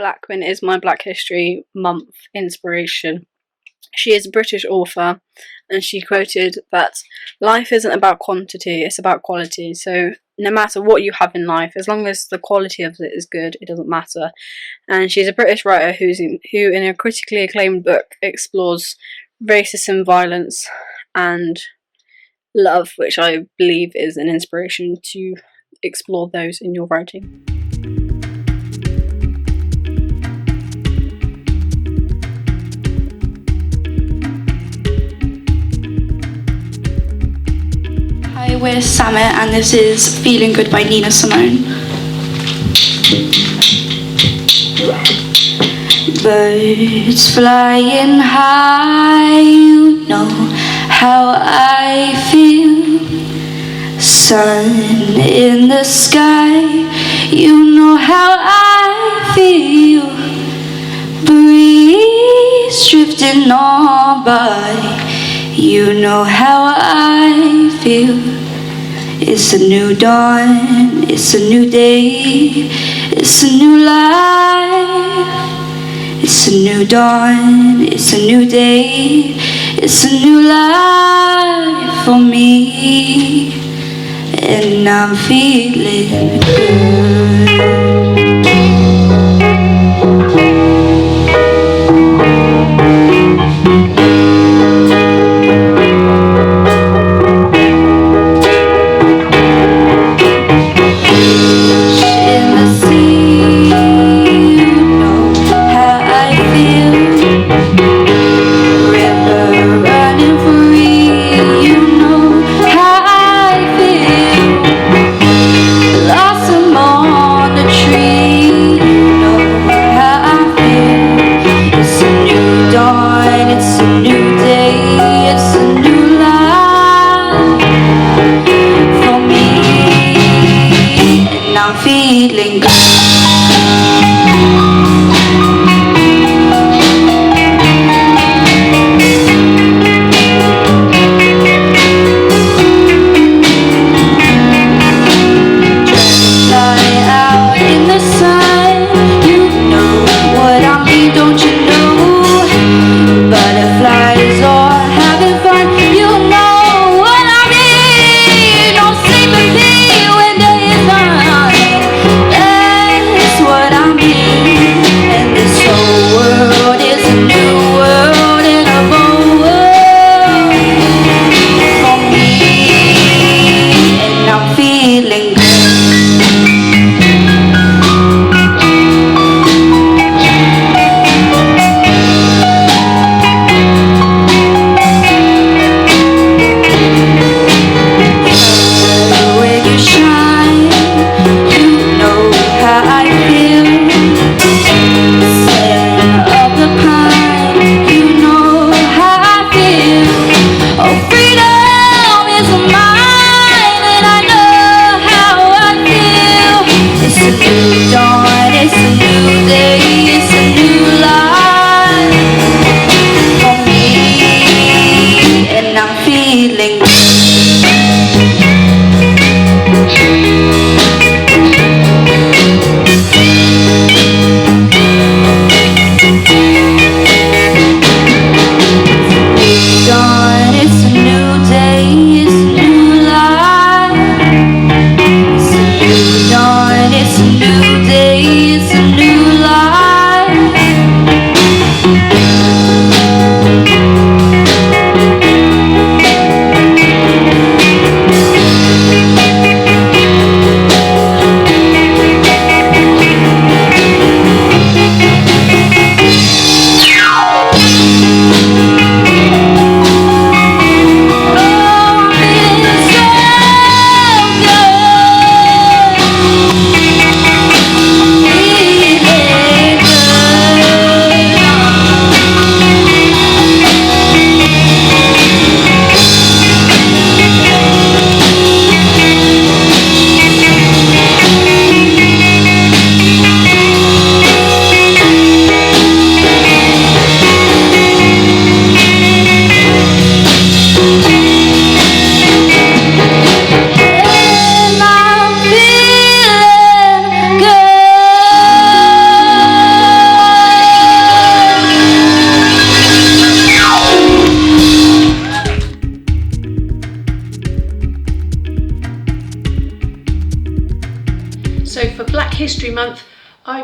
Blackman is my Black History Month inspiration. She is a British author, and she quoted that life isn't about quantity, it's about quality. So no matter what you have in life, as long as the quality of it is good, it doesn't matter. And she's a British writer who in a critically acclaimed book explores racism, violence, and love, which I believe is an inspiration to explore those in your writing. Hi, we're Summit, and this is Feeling Good by Nina Simone. Birds flying high, you know how I feel. Sun in the sky, you know how I feel. Breeze drifting on by, you know how I feel. It's a new dawn, it's a new day, it's a new life. It's a new dawn, it's a new day, it's a new life for me, and I'm feeling good. Tree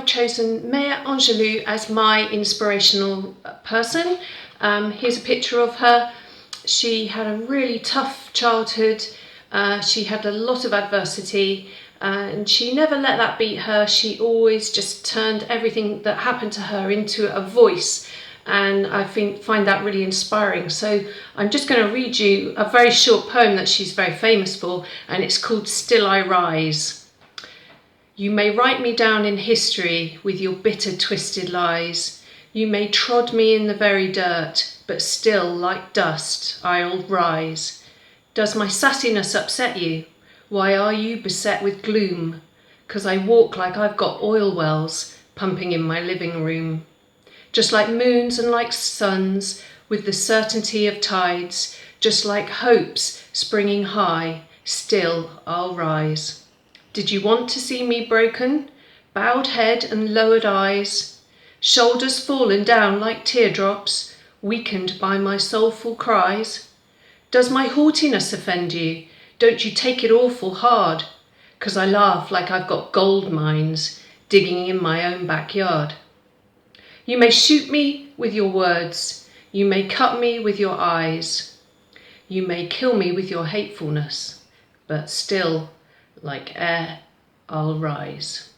I've chosen Maya Angelou as my inspirational person. Here's a picture of her. She had a really tough childhood. She had a lot of adversity, and she never let that beat her. She always just turned everything that happened to her into a voice, and I find that really inspiring. So I'm just going to read you a very short poem that she's very famous for, and it's called Still I Rise. You may write me down in history with your bitter, twisted lies. You may trod me in the very dirt, but still, like dust, I'll rise. Does my sassiness upset you? Why are you beset with gloom? 'Cause I walk like I've got oil wells pumping in my living room. Just like moons and like suns, with the certainty of tides, just like hopes springing high, still I'll rise. Did you want to see me broken? Bowed head and lowered eyes, shoulders fallen down like teardrops, weakened by my soulful cries? Does my haughtiness offend you? Don't you take it awful hard? 'Cause I laugh like I've got gold mines digging in my own backyard. You may shoot me with your words, you may cut me with your eyes, you may kill me with your hatefulness, but still, like air, I'll rise.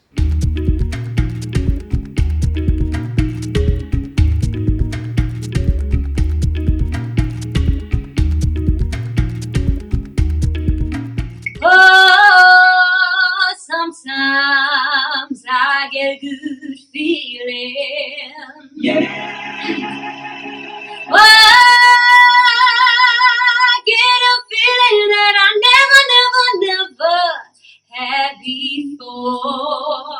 Oh, sometimes I get a good feeling. Oh, I get a feeling that I never had before.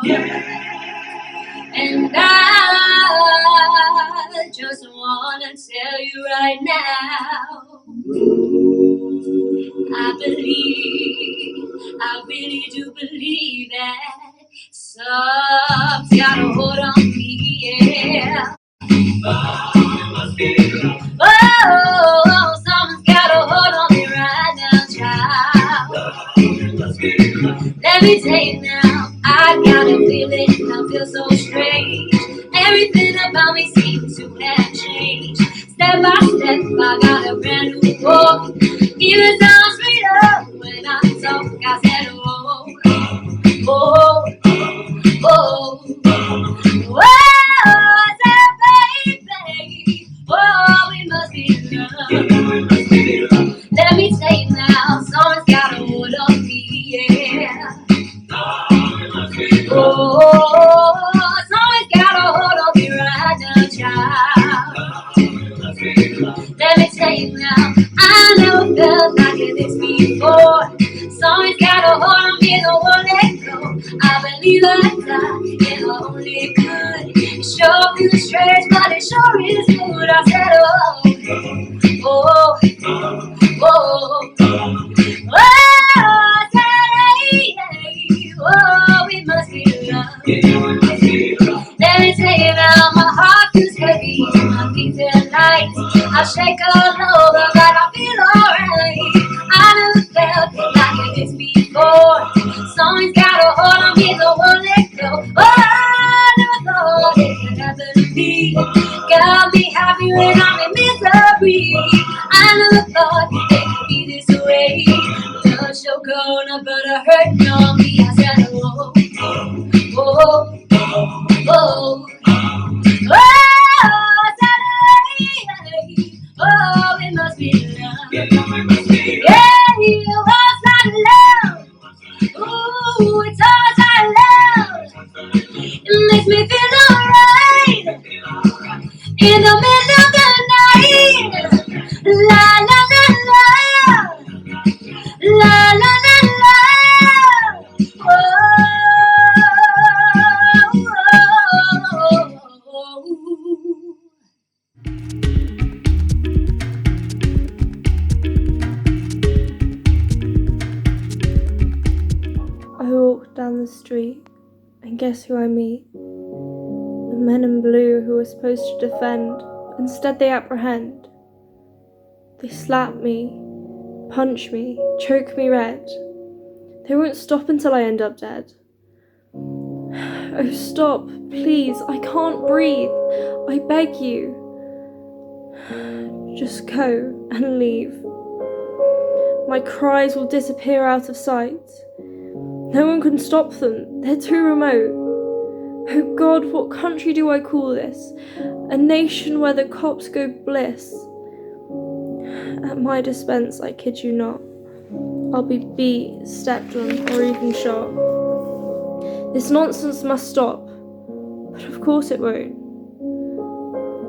And I just wanna tell you right now, I really do believe that some's got a hold on me, yeah. Oh, someone's got a hold on me right now, child. Let me tell you now, I got a feeling, I feel so strange. Everything about me seems to have changed. Step by step, I got a brand new walk. Even sounds sweeter when I talk. I said, oh, oh, oh, oh, I said, baby, oh, we must be in love. Let me tell you now, someone's got a hold on me, yeah. Oh, someone's got a hold on me right now, child. Let me tell you now, I never felt like this before. Someone's got a hold on me, don't won't let go. I believe that it only could. It sure feels strange, but it sure is good. I said, oh, oh, oh, oh, I said, hey, hey, oh, we must be in love. Let me tell you now, my heart feels heavy, my feet feel light. I shake all over, but I feel alright. I never felt like this before. Someone's got a hold on me, so won't let go. Oh, I never thought it could happen to me. Got me happy when I'm in misery. I never thought it could be this way. Touch your corner, but I hurt on me. I said, oh, oh, oh, oh, I said, hey, hey, oh, it must be love. Yeah, it was not love. Ooh, it's always not love. It makes me feel alright in the middle of the night. La la la la, la la la la. Oh, oh, oh, I walk down the street, and guess who I meet? The men in blue who are supposed to defend, instead they apprehend. They slap me, punch me, choke me red. They won't stop until I end up dead. Oh, stop, please, I can't breathe. I beg you. Just go and leave. My cries will disappear out of sight. No one can stop them, they're too remote. Oh God, what country do I call this? A nation where the cops go bliss. At my dispense, I kid you not, I'll be beat, stepped on, or even shot. This nonsense must stop, but of course it won't.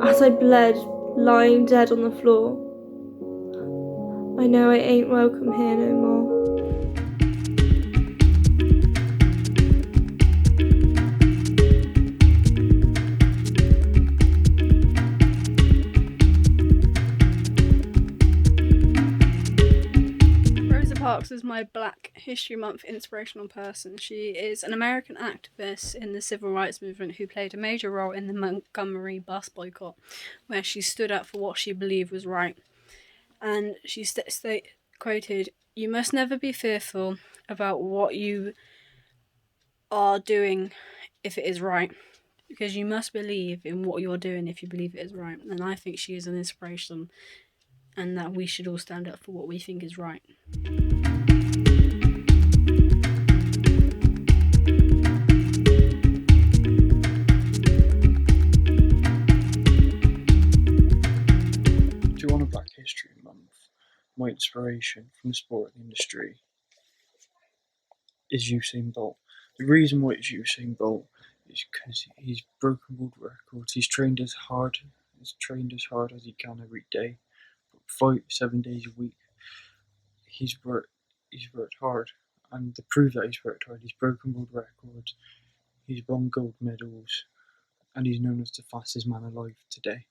As I bled, lying dead on the floor, I know I ain't welcome here no more. Rosa Parks is my Black History Month inspirational person. She is an American activist in the civil rights movement who played a major role in the Montgomery bus boycott, where she stood up for what she believed was right. And she quoted, "You must never be fearful about what you are doing if it is right, because you must believe in what you're doing if you believe it is right." And I think she is an inspiration, and that we should all stand up for what we think is right. To honour Black History Month, my inspiration from the sport industry is Usain Bolt. The reason why it's Usain Bolt is because he's broken world records. He's trained as hard as he can every day, 5-7 days a week. He's worked hard, and to prove that he's worked hard, he's broken world records, he's won gold medals, and he's known as the fastest man alive today.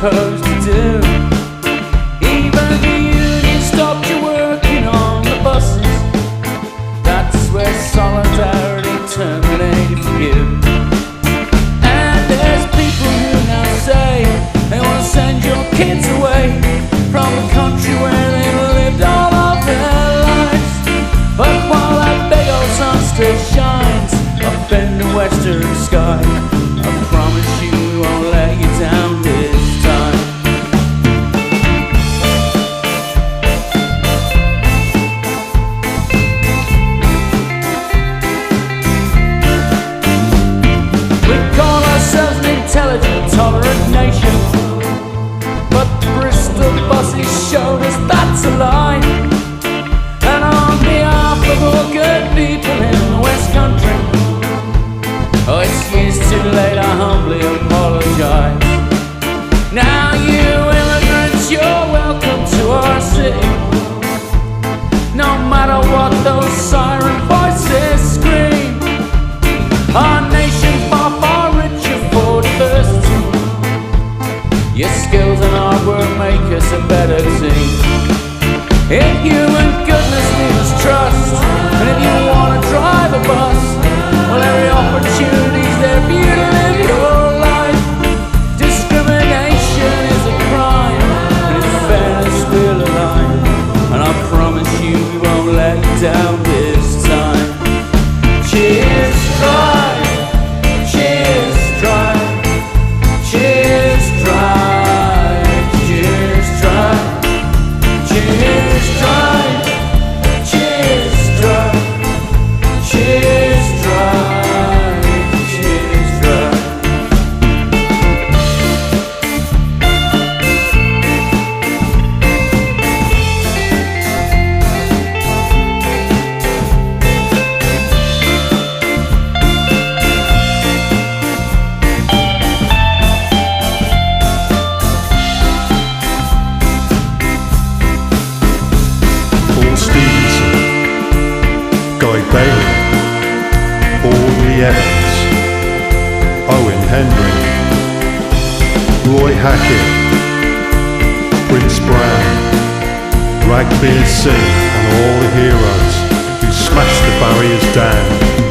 Supposed to do. Even the union stopped you working on the buses. That's where solidarity terminated for you. And there's people who now say they want to send your kids away from the country where they lived all of their lives. But while that big old sun still shines up in the western sky, I promise you I'll let you down this time. We call ourselves an intelligent, tolerant nation, but the Bristol buses showed us that's a lie. And on behalf of all good people in the West Country, oh, it's years too Hendrick, Roy Hackett, Prince Brown, Ragbeard Singh and all the heroes who smashed the barriers down.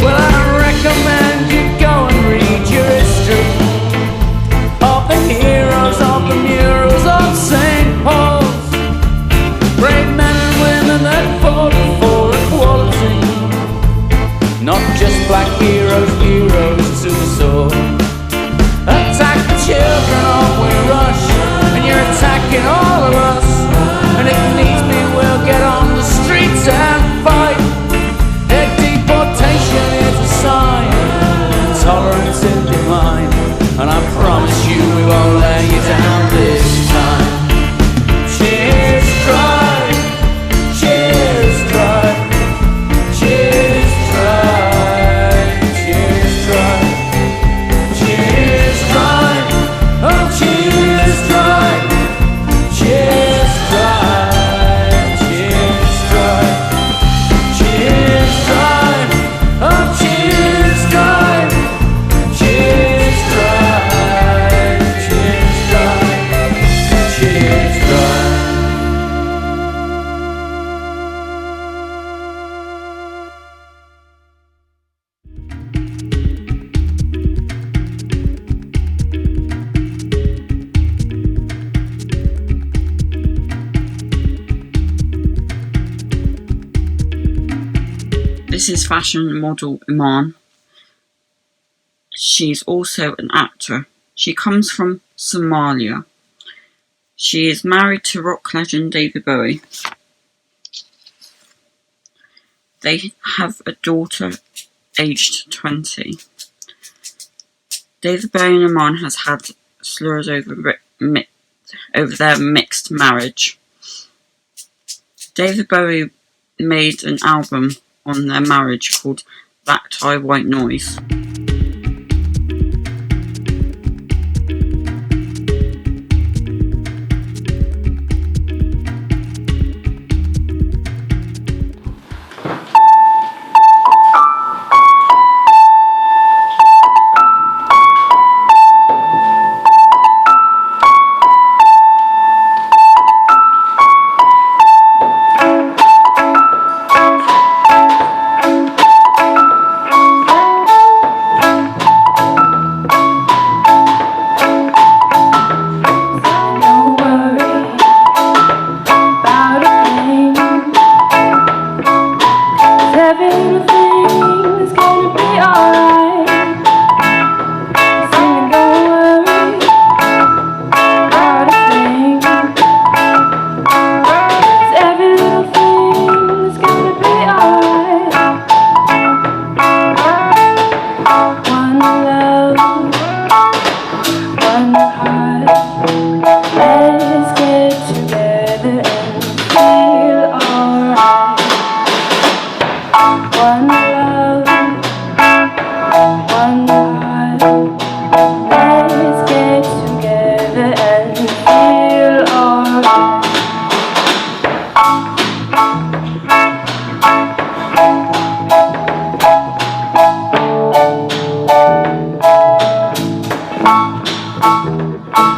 Well, I recommend you go and read your history of the heroes of the murals of St. Paul's. Brave men and women that fought for equality, not just black heroes, heroes to the soul. Attack the children or we rush, and you're attacking all of us. And if needs be, we'll get on the streets and fight. A deportation is a sign, tolerance in decline, and I promise you we won't let you down this time. Cheers, drive, cheers, drive, cheers, drive, cheers, drive, cheers, drive, oh cheers, drive, cheers, drive, cheers, drive, cheers, drive, oh cheers, drive, cheers, drive, cheers, drive, cheers, drive. This is fashion model Iman. She's also an actor. She comes from Somalia. She is married to rock legend David Bowie. They have a daughter aged 20. David Bowie and Iman has had slurs over their mixed marriage. David Bowie made an album on their marriage called Black Tie White Noise.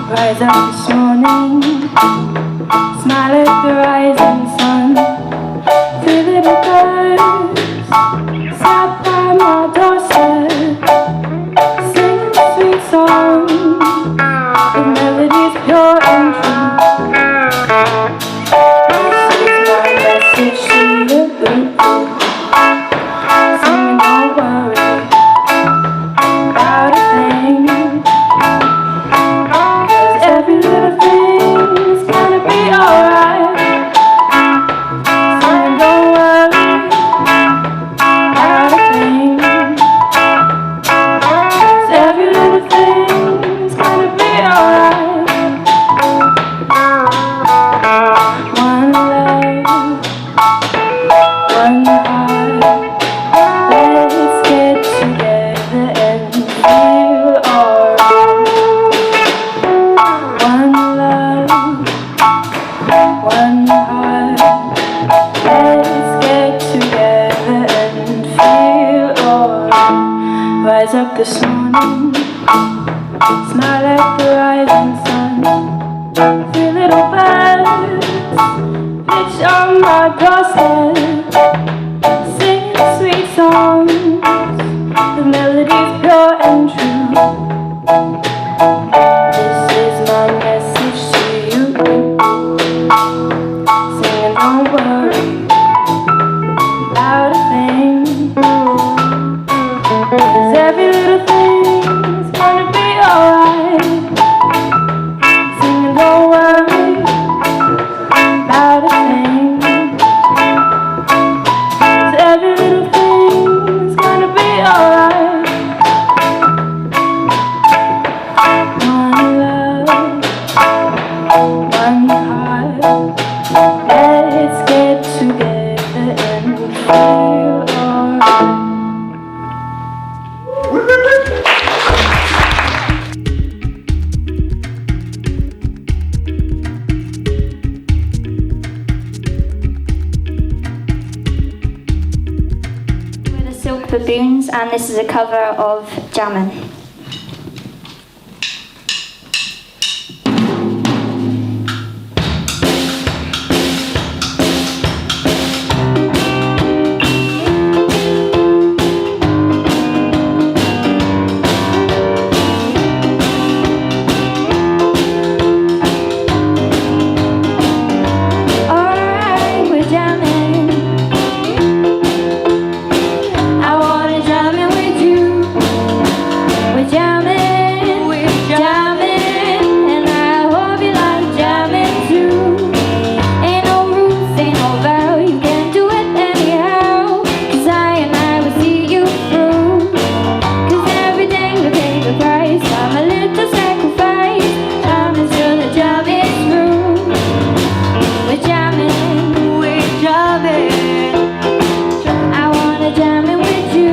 Rise up this morning, smile at the rising sun. Three little birds sat by my doorstep, singing a sweet song with melodies pure and true. This is my message to you. Singing, don't worry about a thing. Every little thing is gonna be alright. So don't worry about a thing. 'Cause every little thing is gonna be alright. One love, one heart. Let's get together and feel alright. One love, one heart. Let's get together and feel alright. Rise up this morning, Smile at the rising sun. Three little birds pitch on my doorstep, singing sweet songs. The melody's pure and true. This is my message to you. Singing, don't worry about a thing, 'cause every little thing's gonna be alright. Singing, don't worry about a thing, 'cause every little thing's gonna be alright. One love, one heart. Let's get together and feel alright. We're the Silk Baboons, and this is a cover of Jammin'. Alright, we're jamming. I wanna jam in with you. We're jamming, and I hope you like jamming too. Ain't no rules, ain't no vow, you can do it anyhow. 'Cause I will see you through. 'Cause every day we pay the price. I'm a little sacrifice. Time is till the jam is through. We're jamming. I wanna jam in with you.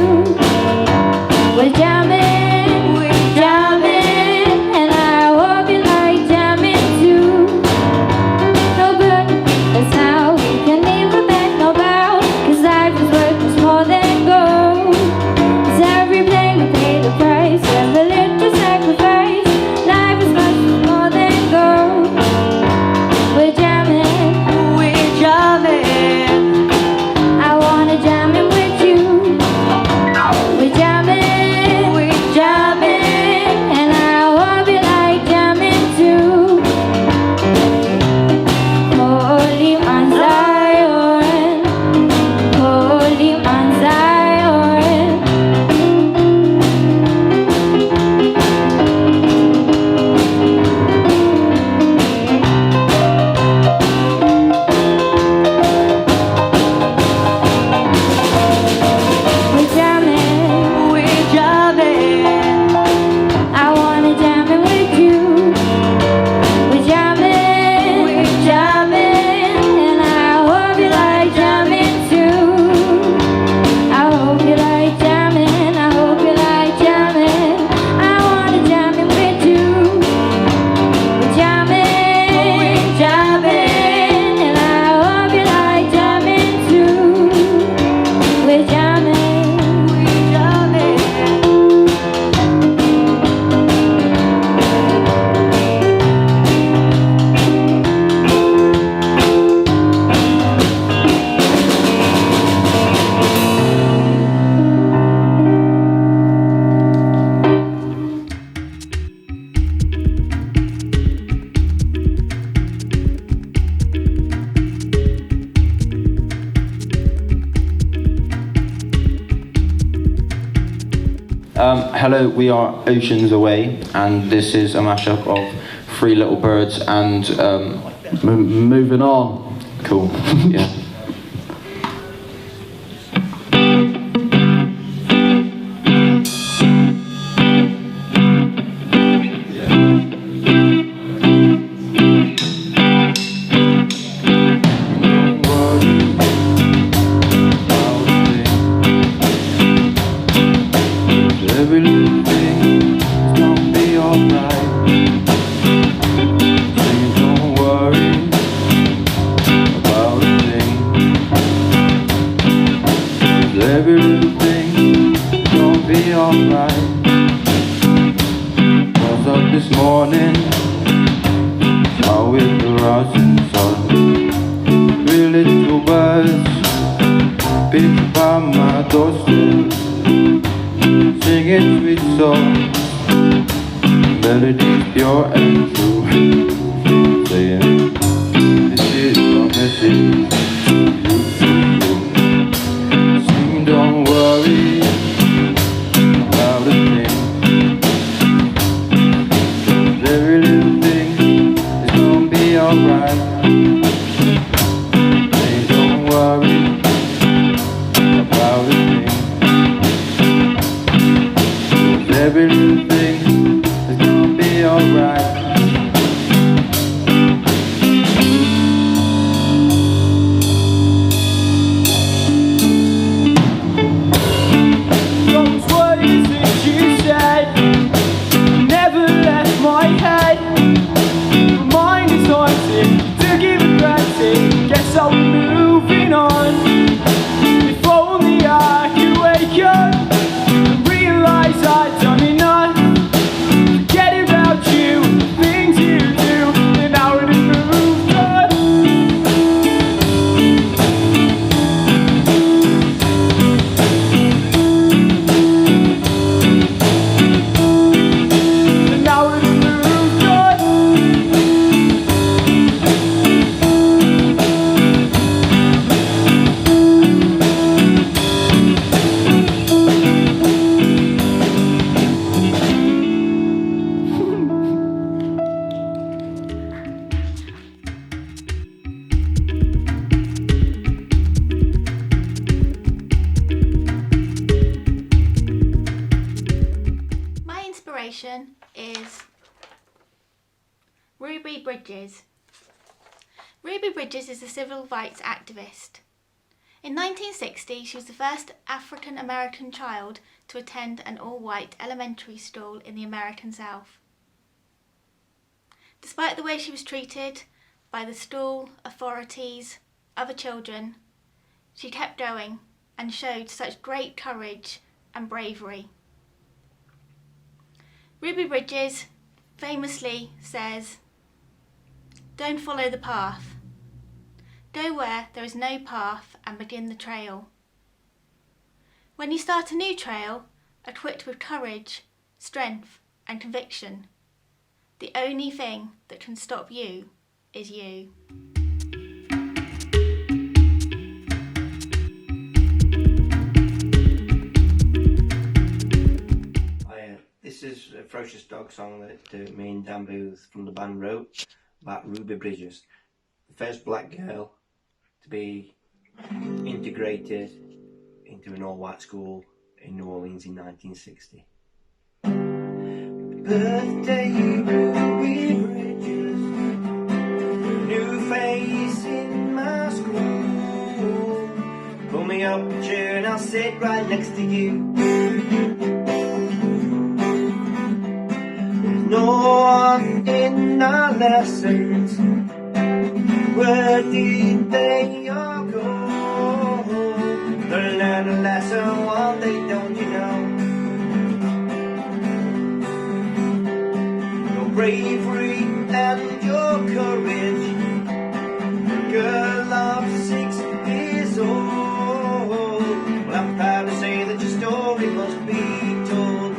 We're jamming, and I hope you like jamming too. No good, that's how we can never back no bow. 'Cause life is worth much more than gold. 'Cause every day we pay the price. Every little sacrifice. Life is much more than gold. We're jamming. I wanna jam in with you. We're jamming, and I hope you like jamming too. Holy man Zion, holy man Zion. We're jamming, I wanna jam in with you. We're jamming, and I hope you like jamming too. I hope you like jamming, I hope you like jamming. I wanna jam in with you. We're jamming, and I hope you like jamming too. We're jamming. Hello, we are Oceans Away, and this is a mashup of Three Little Birds and Moving On. Cool, yeah. Every little thing is gonna be alright. Singing, don't worry about a thing. 'Cause every little thing is gonna be alright. 'Cause this morning, out with the rising sun. Three little birds pitch by my doorstep, singing sweet songs, melodies pure and true, saying, this is my message to you. Sing, don't worry about a thing. Every little thing is gonna be alright. Say, don't worry about a thing. 'Cause every little thing is gonna be alright. Those words that you said never left my head. My mind is haunted, took it for granted. Guess I'll be moving on. If only I could wake up and realize I'd done enough. Forget about you, the things you do, then I would have moved on. Then I would have moved on. My inspiration is Ruby Bridges. Ruby Bridges is a civil rights activist. In 1960, she was the first African American child to attend an all-white elementary school in the American South. Despite the way she was treated by the school, authorities, other children, she kept going and showed such great courage and bravery. Ruby Bridges famously says, "Don't follow the path. Go where there is no path and begin the trail. When you start a new trail, equipped with courage, strength and conviction, the only thing that can stop you is you." This is a Ferocious Dog song that me and Dan Booth from the band wrote about Ruby Bridges, the first black girl to be integrated into an all-white school in New Orleans in 1960. Birthday Ruby Bridges, new face in my school. Pull me up a chair and I'll sit right next to you. No one in our lessons, where did they all go? They learn a lesson, one they don't, you know. Your bravery and your courage, a girl of 6 years old. Well, I'm proud to say that your story must be told.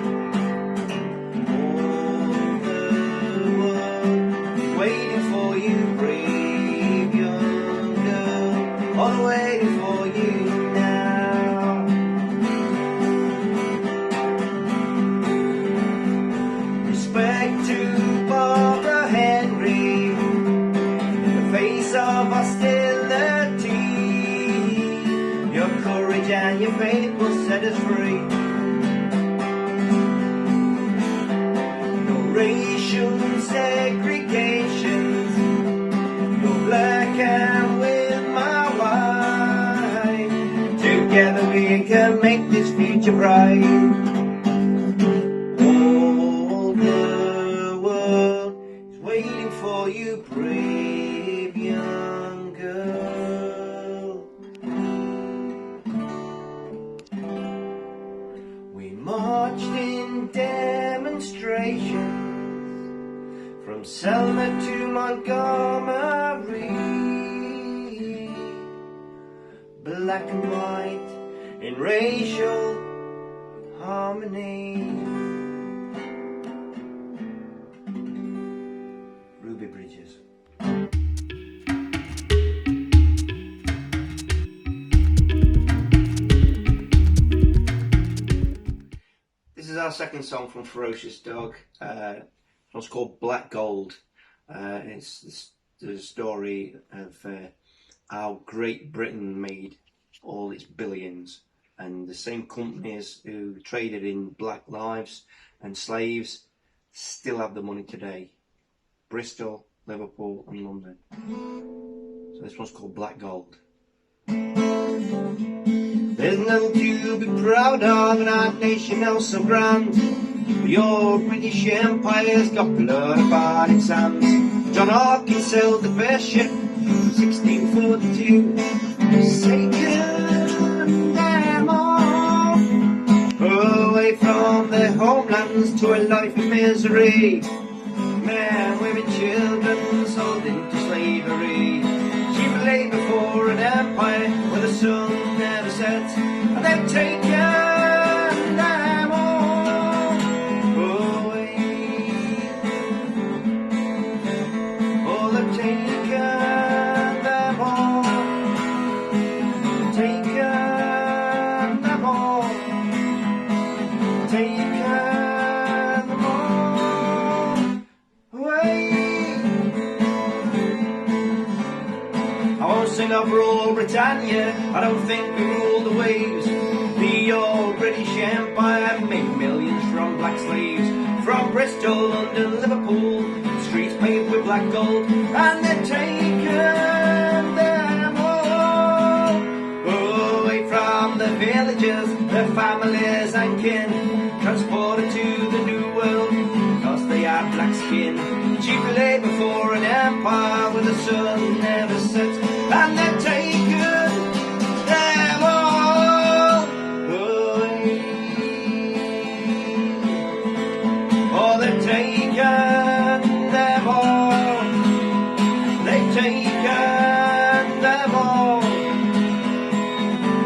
All waiting for you now. Respect to Barbara Henry, the face of hostility. Your courage and your faith will set us free. No racial segregations, no black and with my white. Together we can make this future bright. All the world is waiting for you, brave young girl. We marched in demonstrations From Selma to Montgomery, black and white in racial harmony. Ruby Bridges. This is our second song from Ferocious Dog. It's called Black Gold. It's the story of how Great Britain made all its billions, and the same companies who traded in black lives and slaves still have the money today. Bristol, Liverpool and London. So this one's called Black Gold. There's nothing to be proud of in our nation now so grand. Your British Empire's got blood upon its hands. John Hawkins sailed the first ship in 1642. Taken them all away from their homelands to a life of misery. Men, women, children sold into slavery. Cheap labour for an empire where the sun never sets, and they've taken them all away. Oh, they've taken them all. Taken them all. Taken them all away. I won't sing up Rule Britannia, I don't think we rule the waves. The old British Empire made millions from black slaves. From Bristol, London, Liverpool, streets paved with black gold, and they've taken them all away from the villages, their families and kin, transported to the New World because they had black skin. Cheap labour for an empire where the sun never sets, and they've taken them all away. Oh, they've taken them all. They've taken them all.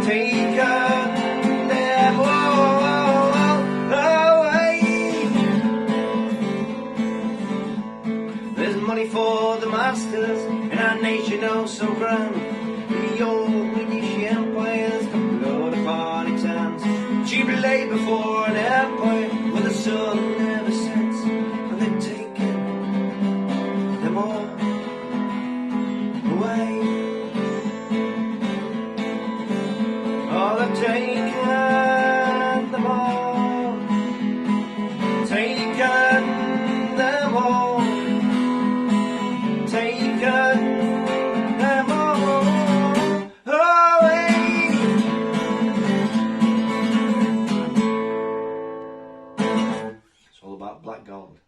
Taken them all away. There's money for the masters in our nation oh so grand. The old British Empire's got blood upon its hands. Cheap labour for an empire where the sun never sets, and they've taken them all away. Oh, they've taken them all. Taken them all. Taken them all away. It's all about black gold.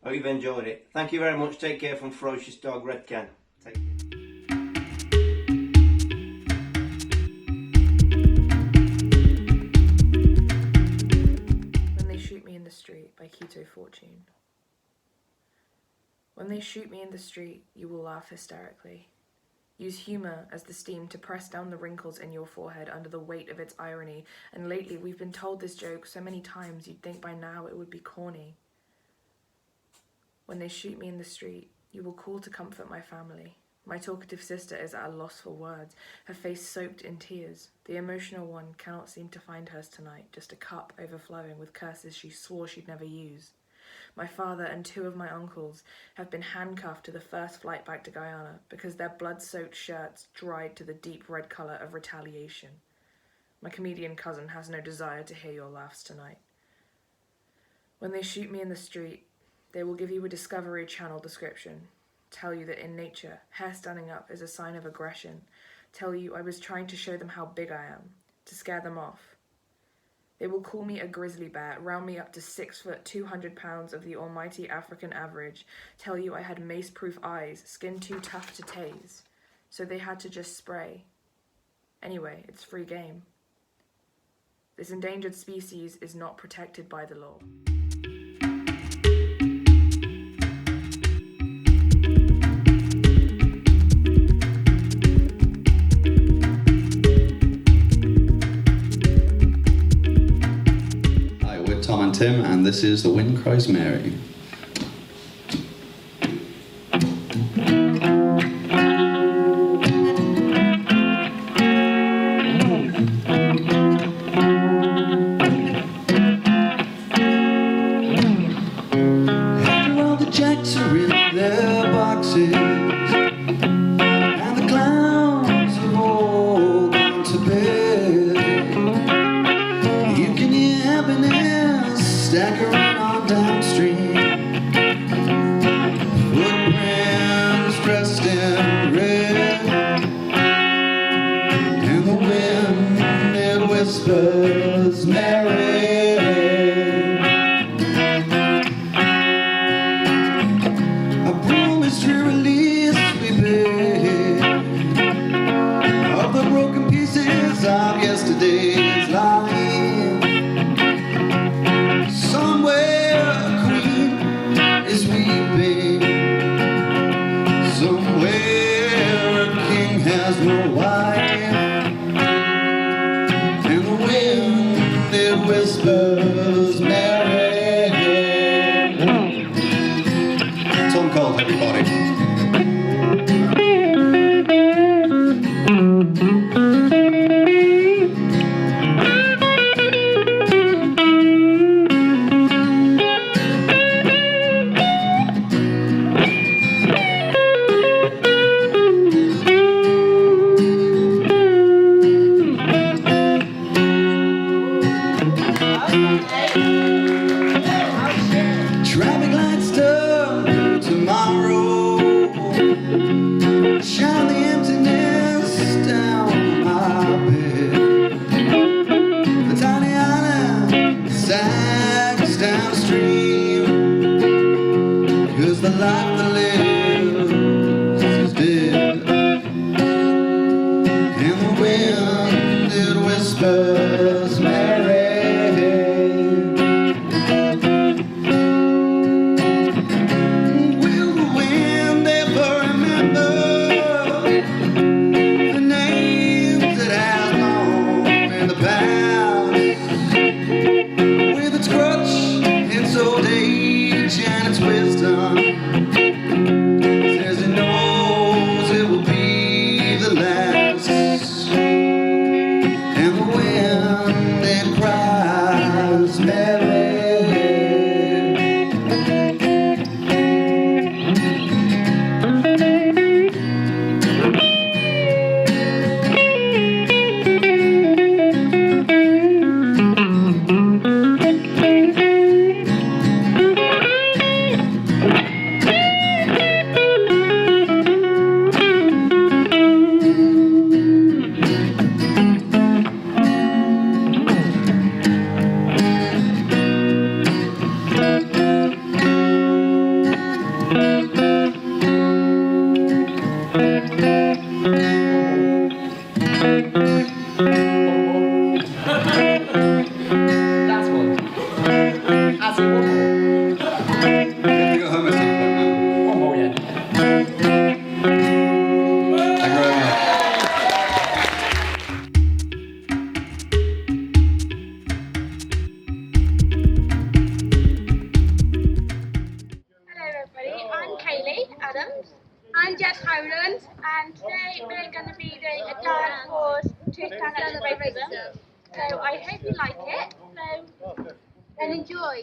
Hope you've enjoyed it. Thank you very much. Take care from Ferocious Dog, Red Can. Take care. When They Shoot Me in the Street by Keto Fortune. When they shoot me in the street, you will laugh hysterically. Use humour as the steam to press down the wrinkles in your forehead under the weight of its irony, and lately we've been told this joke so many times you'd think by now it would be corny. When they shoot me in the street, you will call to comfort my family. My talkative sister is at a loss for words, her face soaked in tears. The emotional one cannot seem to find hers tonight, just a cup overflowing with curses she swore she'd never use. My father and two of my uncles have been handcuffed to the first flight back to Guyana because their blood-soaked shirts dried to the deep red colour of retaliation. My comedian cousin has no desire to hear your laughs tonight. When they shoot me in the street, they will give you a Discovery Channel description, tell you that in nature, hair standing up is a sign of aggression, tell you I was trying to show them how big I am, to scare them off. They will call me a grizzly bear, round me up to 6 foot 200 pounds of the almighty African average, tell you I had mace-proof eyes, skin too tough to tase, so they had to just spray. Anyway, it's free game. This endangered species is not protected by the law. with Tom and Tim, and this is The Wind Cries Mary. After all the jacks are in their boxes, and the clowns have all gone to bed, you can hear happiness staggering on downstream. Footprints dressed in red, and the wind, it whispers Mary. I promised to release me, babe, of the broken pieces of yesterday's life. Somewhere a queen is weeping, somewhere a king has no wife, and the wind, it whispers Mary. Tom Cold, everybody. Traffic lights turn to tomorrow, shine the emptiness down my bed. The tiny island sags downstream, 'cause the life that lives is dead. And the wind, it whispers Mary. Will the wind ever remember the names it has known in the past? With its crutch, its old age, and its wisdom, says it knows it will be the last. And the wind, it cries Mary. Last one. That's one more. Go home at some point, man. One more, yeah. Thank you very much. Hello everybody, I'm Kaylee Adams. I'm Jess Howland, and today we're going to be doing a dance for to stand up to racism. So I hope you like it. So and enjoy.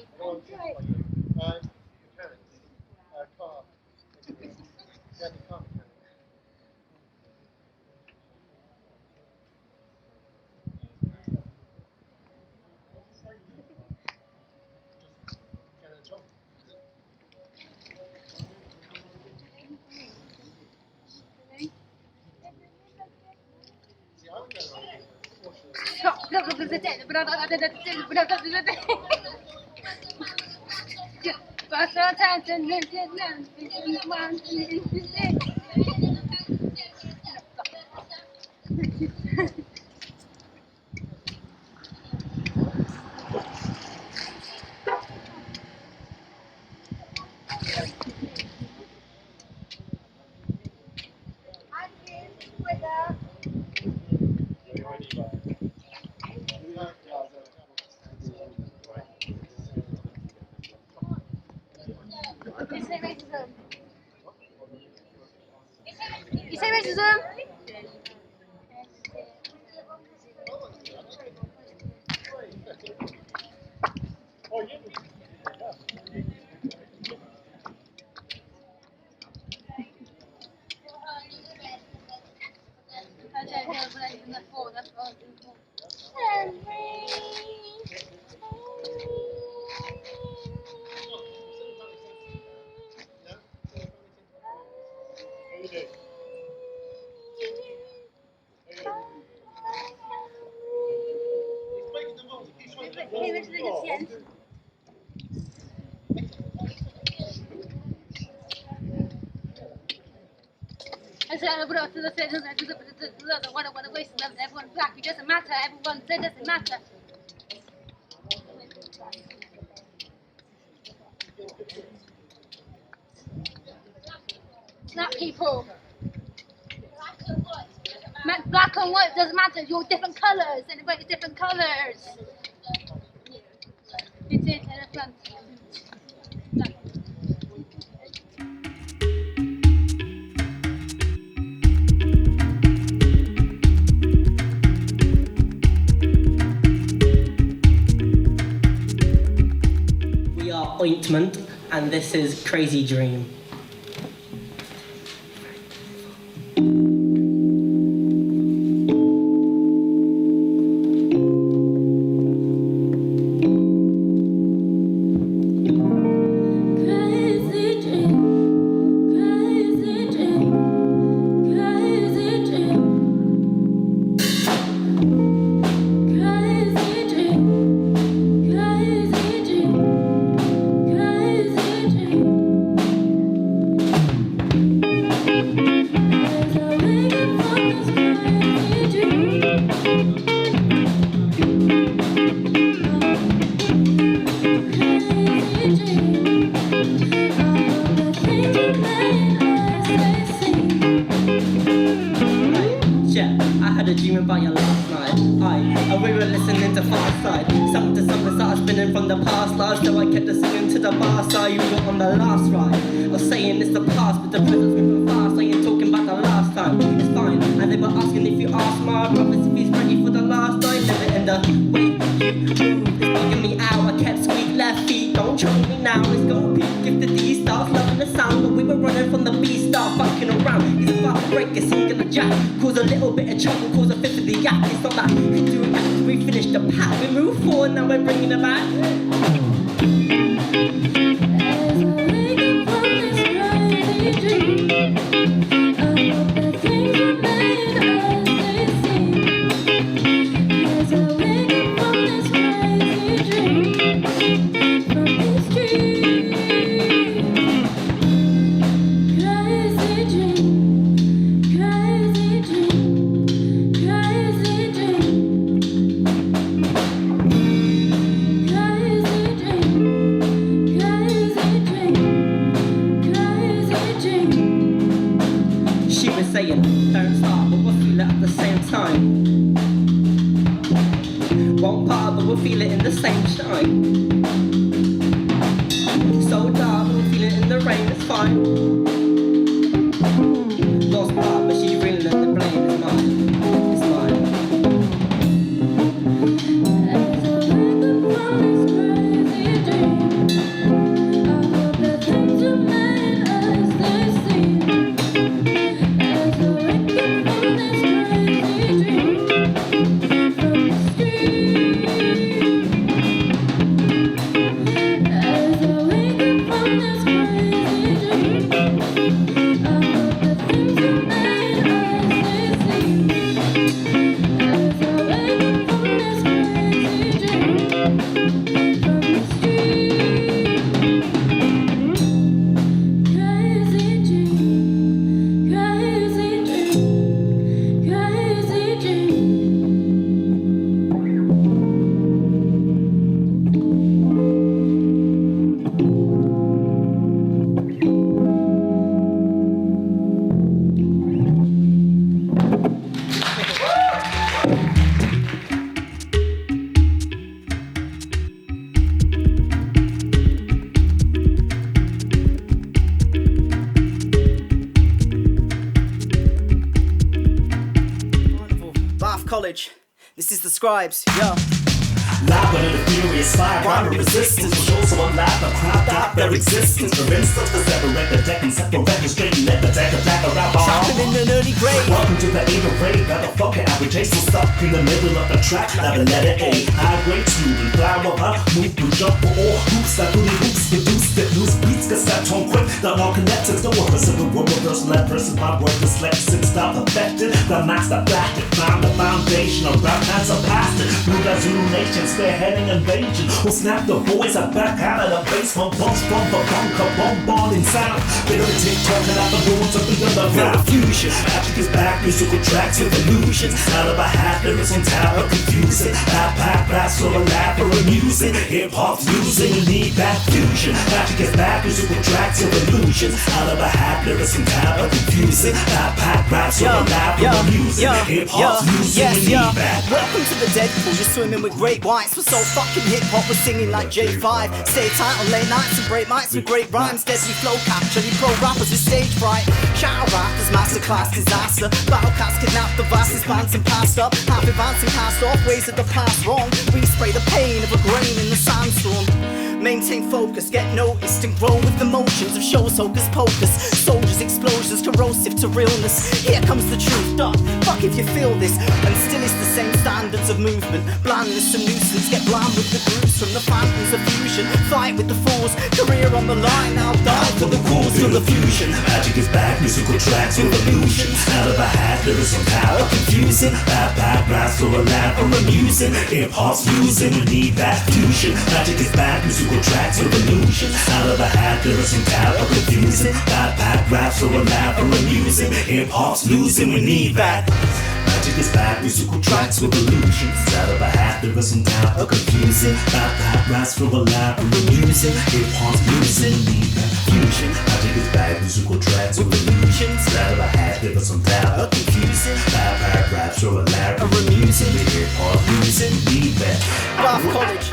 racism. You say racism? I said, I brought to the stage, I want to waste them. Everyone's black, it doesn't matter. Everyone said it doesn't matter. Black people. Black and white doesn't matter. You're different colours. Everybody's different colours. It's it, elephant. We are Ointment, and this is Crazy Dream. About you last night, and we were listening to Far Side. Something started spinning from the past life, so I kept singing to the bar side. You were on the last ride. I was saying it's the past, but the present's moving fast. I ain't talking about the last time. It's fine, and they were asking if you asked my brothers if he's ready for the last night. Living in the way you move, it's bugging me out. I kept squeak left feet, don't choke me now. Let's go peak if the D starts loving the sound, but we were running from the B, start fucking around. He's a fucking break, a singular jack, cause a little bit of trouble, cause a fifth of the yak. It's not that we do it after we finish the pack. We move forward, now we're bringing it back. Crazy dream. College. This is the Scribes, yo. Loud under the furious fire, primary resistance will show someone live and crowd out their existence. For instance, to separate the deck and separate the straight and let the deck attack around. Trapping in an early grave. Welcome to the age of raid, got the fucking average ace so stuck in the middle of the track. Now the letter A, high grade smoothly, flower up, move to jump for all hoops, that booty hoops, produce that loose beats, get that tone quick, that all connected, no reverse of the word reverse, left versus my word dyslexic, stop affected, the master blacked it, found the foundation of rap hands are past it, blue that Zulu nation, spearheading invasion, will snap the boys are back out of the basement, bumps from the bunker, bombarding sound, bit of a tick talking out the ruins of the underground fusion, magic is back, musical tracks with illusions, out of a hat, lyrics on top of confusing, pack, raps for a laugh or amusing, hip-hop's losing, you need that fusion, magic is back, musical tracks with illusions, out of a hat, lyrics on top of confusing, pack, raps for a laugh or amusing, hip-hop's losing, you need that. Welcome to the Deadpool, you're swimming with great whites. We're so fucking hip-hop, we're singing like J5. Stay tight on late nights and break mics with great rhymes. Deadly flow capture, you pro rappers with stage fright. Shout rappers, masterclass disaster. Battle cats kidnap the devices, banned and passed up. Half advanced and cast off, ways of the past wrong. We spray the pain of a grain in the sandstorm. Maintain focus, get noticed and grow with the motions of shows, hocus pocus. Soldiers, explosions, corrosive to realness. Here comes the truth, duh, fuck if you feel this. And still it's the same standards of movement. Blandness and nuisance, get bland with the grooves from the phantoms of fusion. Fight with the fools, career on the line, I'll die for the cause of the fusion. Magic is back, musical tracks with illusions. Out of a hat, lyrics on power, confusing. Back, raps for a laugh or amusing. Hip-hop's losing, we need that fusion. Magic is back, musical tracks with illusions. Out of a hat, lyrics on power, confusing. Back, raps for a laugh or amusing. Hip-hop's losing, we need that. Magic is back, musical tracks with illusions. Out of a hat, lyrics on power, confusing. Back, raps for a laugh or amusing. Hip-hop's losing, we need that fusion. Magic is back, musical tracks with illusions. Out of a hat, lyrics on power, confusing. Back, raps for a laugh or amusing. Hip-hop's losing, we need that. Bath College.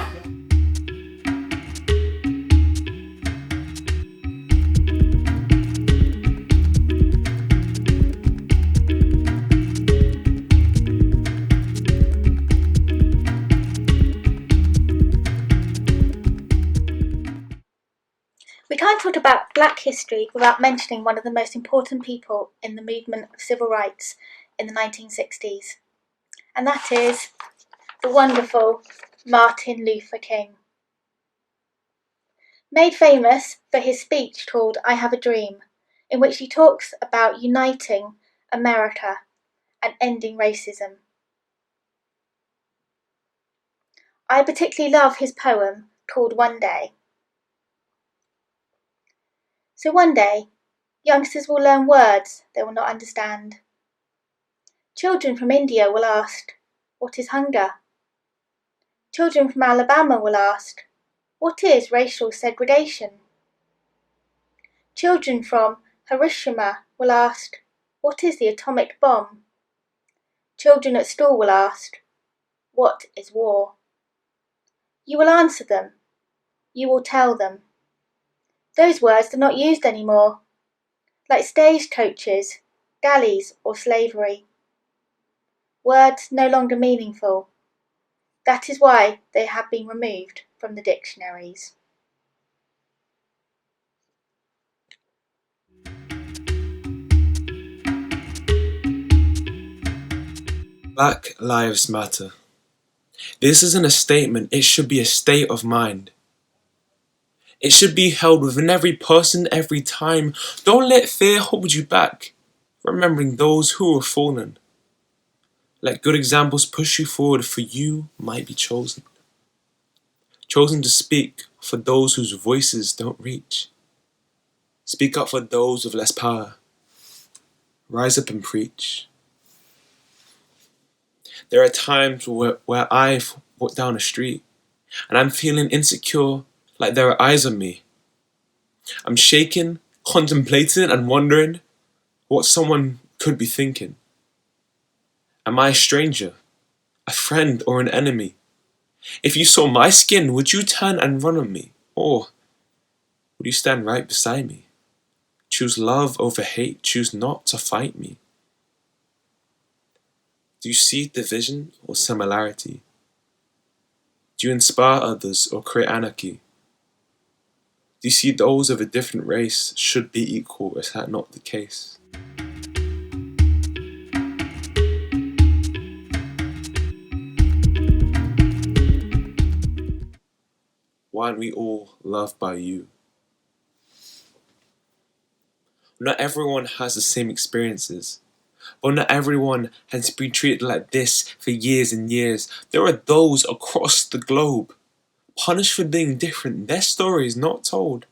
We can't talk about Black history without mentioning one of the most important people in the movement of civil rights in the 1960s, and that is the wonderful Martin Luther King. Made famous for his speech called I Have a Dream, in which he talks about uniting America and ending racism. I particularly love his poem called One Day. So one day, youngsters will learn words they will not understand. Children from India will ask, what is hunger? Children from Alabama will ask, what is racial segregation? Children from Hiroshima will ask, what is the atomic bomb? Children at school will ask, what is war? You will answer them. You will tell them. Those words are not used anymore, like stagecoaches, galleys or slavery. Words no longer meaningful. That is why they have been removed from the dictionaries. Black Lives Matter. This isn't a statement, it should be a state of mind. It should be held within every person, every time. Don't let fear hold you back, remembering those who have fallen. Let good examples push you forward, for you might be chosen. Chosen to speak for those whose voices don't reach. Speak up for those with less power. Rise up and preach. There are times where I've walked down a street and I'm feeling insecure, like there are eyes on me. I'm shaking, contemplating and wondering what someone could be thinking. Am I a stranger, a friend or an enemy? If you saw my skin, would you turn and run on me? Or would you stand right beside me? Choose love over hate, choose not to fight me. Do you see division or similarity? Do you inspire others or create anarchy? Do you see those of a different race should be equal? Is that not the case? Why aren't we all loved by you? Not everyone has the same experiences, but not everyone has been treated like this for years and years. There are those across the globe punished for being different. Their story is not told,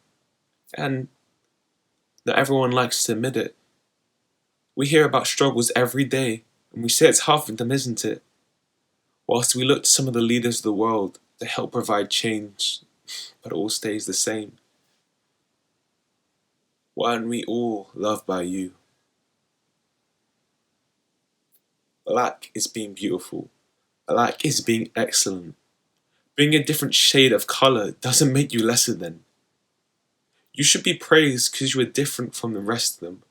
and not everyone likes to admit it. We hear about struggles every day, and we say it's hard for them, isn't it? Whilst we look to some of the leaders of the world to help provide change, but it all stays the same. Why aren't we all loved by you? Black is being beautiful. Black is being excellent. Being a different shade of colour doesn't make you lesser than. You should be praised because you are different from the rest of them.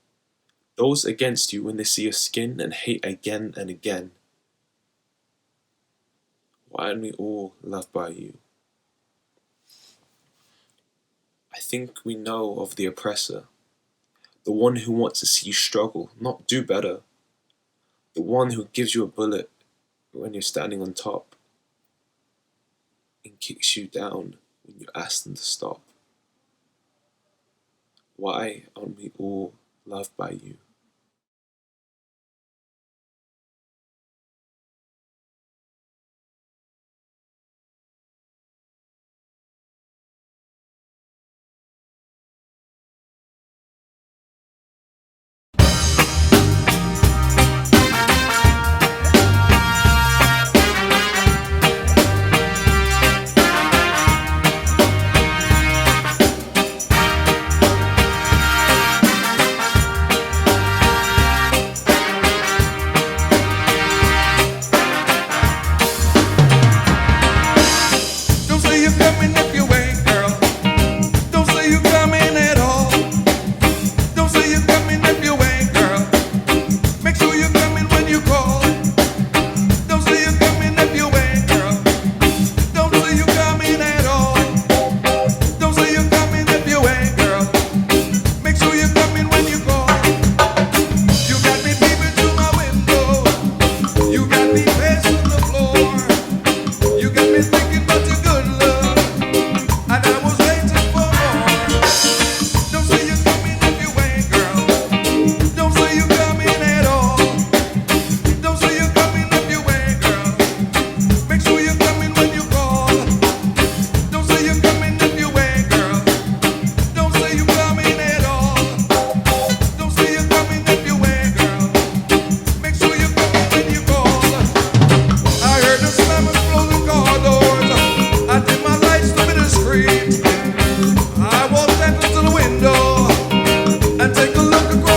Those against you when they see your skin and hate again and again. Why aren't we all loved by you? I think we know of the oppressor. The one who wants to see you struggle, not do better. The one who gives you a bullet when you're standing on top and kicks you down when you ask them to stop. Why aren't we all loved by you? Don't say you're coming if you ain't, girl. Don't say you're coming at all. Don't say you're coming if you ain't, girl. Make sure you're coming when you call. Don't say you're coming if you ain't, girl. Don't say you're coming at all. Don't say you're coming if you ain't, girl. Make sure you're coming when you call. You got me peeping through my window. You got me pacing the floor. You got me thinking about your good love, and I was waiting for more. Don't say you're coming if you ain't, girl. Don't say you're coming at all. Don't say you're coming if you ain't, girl. Make sure you're coming when you call. Don't say you're coming if you ain't, girl. Don't say you're coming at all. Don't say you're coming if you ain't, girl. Make sure you're coming when you call. I heard the slammers blow the car doors. I dim my lights to be discreet. I walk down to the window and take a look across